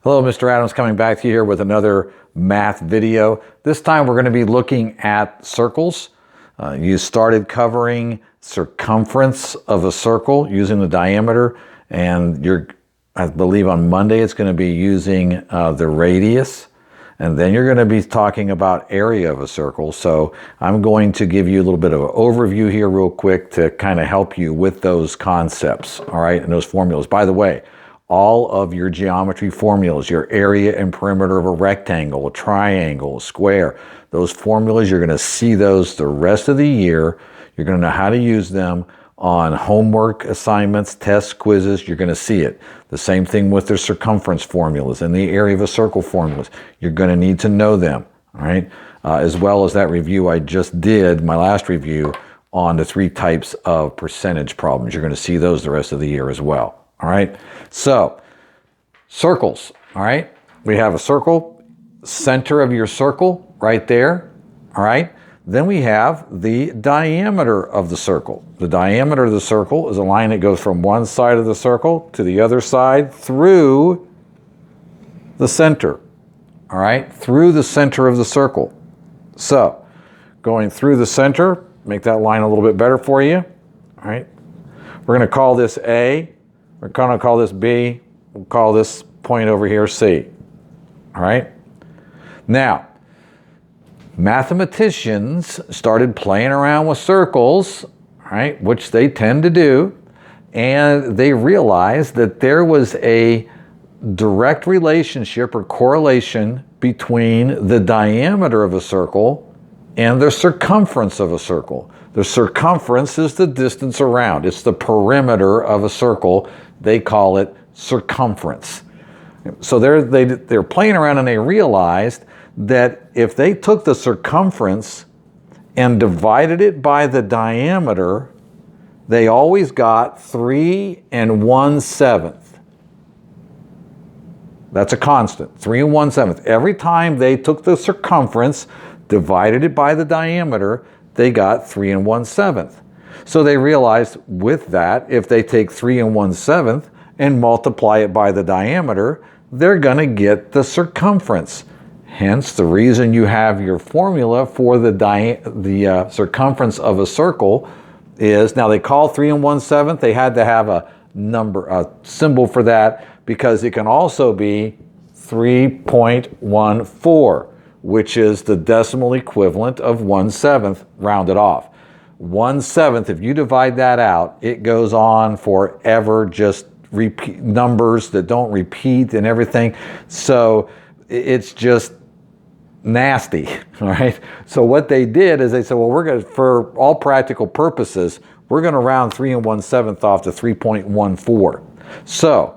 Hello, Mr. Adams coming back to you here with another math video. This time we're going to be looking at circles. You started covering circumference of a circle using the diameter, and I believe on Monday it's going to be using the radius, and then you're going to be talking about area of a circle. So I'm going to give you a little bit of an overview here real quick to kind of help you with those concepts, all right, and those formulas. By the way, all of your geometry formulas, your area and perimeter of a rectangle, a triangle, a square, those formulas, you're going to see those the rest of the year. You're going to know how to use them on homework assignments, tests, quizzes. You're going to see it. The same thing with the circumference formulas and the area of a circle formulas. You're going to need to know them, all right? As well as that review I just did, my last review on the 3 types of percentage problems. You're going to see those the rest of the year as well. All right, so circles, all right? We have a circle, center of your circle right there, all right? Then we have the diameter of the circle. The diameter of the circle is a line that goes from one side of the circle to the other side through the center, all right? Through the center of the circle. So going through the center, make that line a little bit better for you, all right? We're going to call this A. We're going to call this B. We'll call this point over here C. All right? Now, mathematicians started playing around with circles, right, which they tend to do, and they realized that there was a direct relationship or correlation between the diameter of a circle and the circumference of a circle. The circumference is the distance around. It's the perimeter of a circle. They call it circumference. So they're playing around, and they realized that if they took the circumference and divided it by the diameter, they always got 3 1/7. That's a constant, 3 1/7. Every time they took the circumference, divided it by the diameter, they got 3 1/7. So they realized with that, if they take 3 1/7 and multiply it by the diameter, they're going to get the circumference. Hence, the reason you have your formula for the circumference of a circle is, now they call 3 1/7. They had to have a symbol for that, because it can also be 3.14, which is the decimal equivalent of 1/7 rounded off. 1/7, if you divide that out, it goes on forever, just repeat numbers that don't repeat and everything. So it's just nasty, all right? So what they did is they said, well, we're going to, for all practical purposes, we're going to round 3 1/7 off to 3.14. So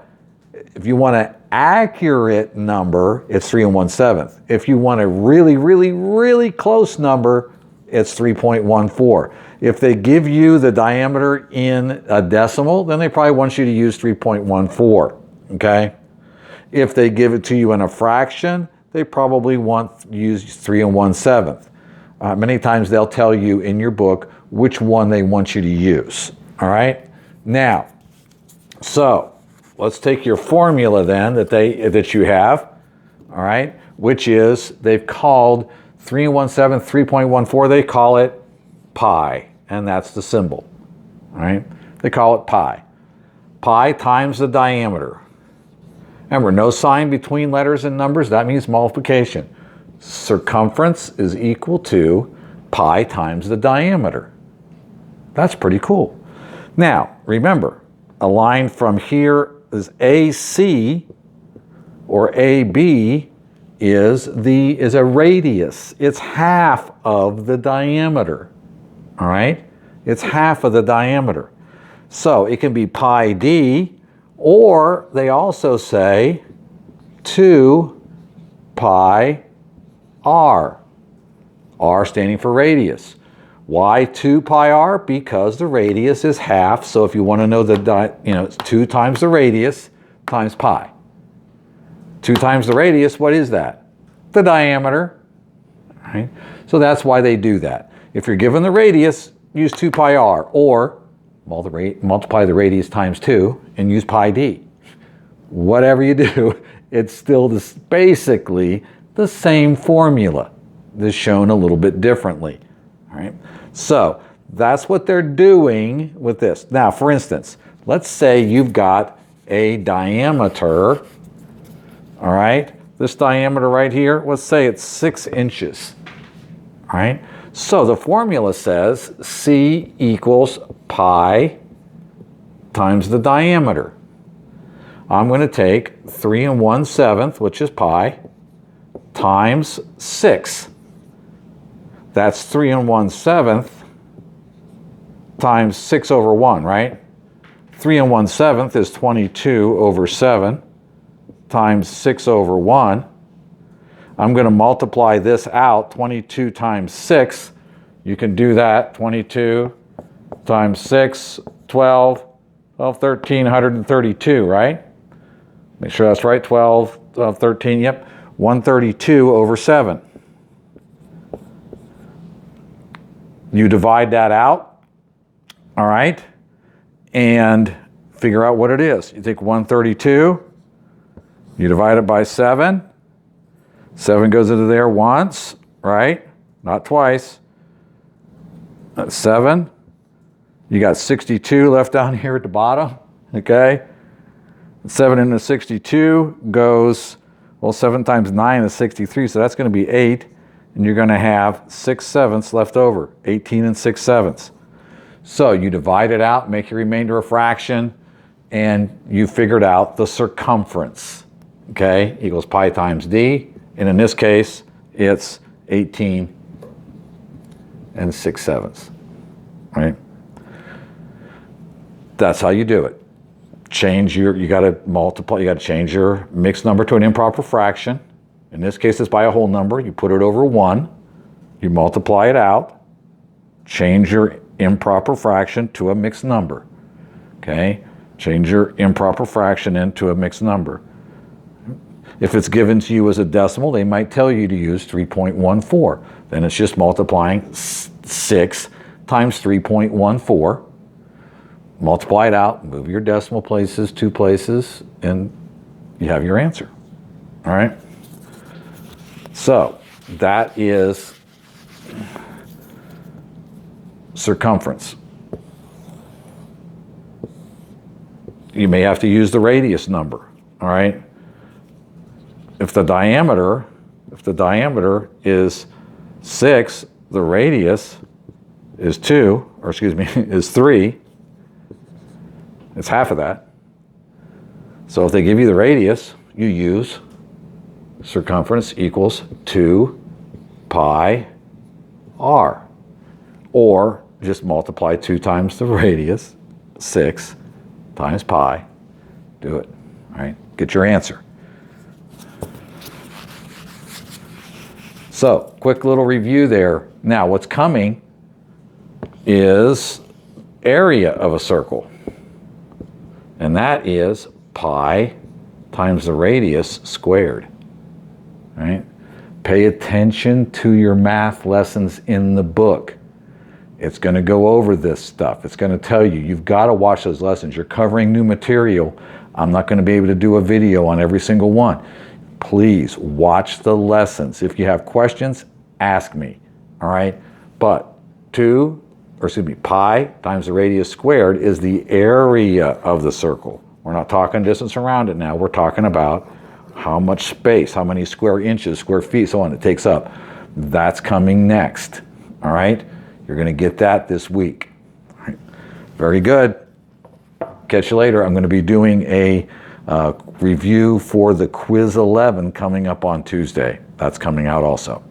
if you want an accurate number, it's 3 1/7. If you want a really, really, really close number, it's 3.14. If they give you the diameter in a decimal, then they probably want you to use 3.14, okay? If they give it to you in a fraction, they probably want you use 3 1/7. Many times they'll tell you in your book which one they want you to use, all right? Now, so let's take your formula then that you have, all right, which is, they've called 3 1/7, 3.14, they call it pi, and that's the symbol, all right? They call it pi. Pi times the diameter. Remember, no sign between letters and numbers, that means multiplication. Circumference is equal to pi times the diameter. That's pretty cool. Now, remember, a line from here is AC, or AB, is a radius. It's half of the diameter, all right? It's half of the diameter. So it can be pi d, or they also say 2 pi r, r standing for radius. Why 2 pi r? Because the radius is half. So if you want to know it's 2 times the radius times pi. 2 times the radius, what is that? The diameter, right? So that's why they do that. If you're given the radius, use 2 pi r, or multiply the radius times 2 and use pi d. whatever you do, it's still basically the same formula. This shown a little bit differently. All right. So that's what they're doing with this. Now, for instance, let's say you've got a diameter. All right. This diameter right here, let's say it's 6 inches. All right. So the formula says C equals pi times the diameter. I'm going to take 3 1/7, which is pi, times 6. That's 3 1/7 times 6 over 1, right? 3 1/7 is 22 over 7 times 6 over 1. I'm going to multiply this out, 22 times 6. You can do that, 22 times 6, 12, 13, 132, right? Make sure that's right, 12, 13, yep. 132 over 7. You divide that out, all right, and figure out what it is. You take 132, you divide it by 7. 7 goes into there once, right? Not twice. That's 7. You got 62 left down here at the bottom, okay? 7 into 62 goes, well, 7 times 9 is 63, so that's going to be 8. And you're going to have 6/7 left over, 18 6/7. So you divide it out, make your remainder a fraction, and you figured out the circumference, okay? Equals pi times d. And in this case, it's 18 6/7, right? That's how you do it. You got to multiply, you got to change your mixed number to an improper fraction. In this case, it's by a whole number. You put it over 1. You multiply it out. Change your improper fraction to a mixed number. Okay? Change your improper fraction into a mixed number. If it's given to you as a decimal, they might tell you to use 3.14. Then it's just multiplying 6 times 3.14. Multiply it out, move your decimal places 2 places, and you have your answer. All right? So that is circumference. You may have to use the radius number, all right? If the diameter is 6, the radius is 2, or excuse me, is 3. It's half of that. So if they give you the radius, you use circumference equals 2 pi r. Or just multiply 2 times the radius, 6 times pi. Do it, all right? Get your answer. So, quick little review there. Now, what's coming is area of a circle. And that is pi times the radius squared. Right? Pay attention to your math lessons in the book. It's going to go over this stuff. It's going to tell you, you've got to watch those lessons. You're covering new material. I'm not going to be able to do a video on every single one. Please watch the lessons. If you have questions, ask me. All right? But pi times the radius squared is the area of the circle. We're not talking distance around it now. We're talking about how much space, how many square inches, square feet, so on it takes up. That's coming next. All right? You're going to get that this week. All right. Very good. Catch you later. I'm going to be doing a review for the Quiz 11 coming up on Tuesday. That's coming out also.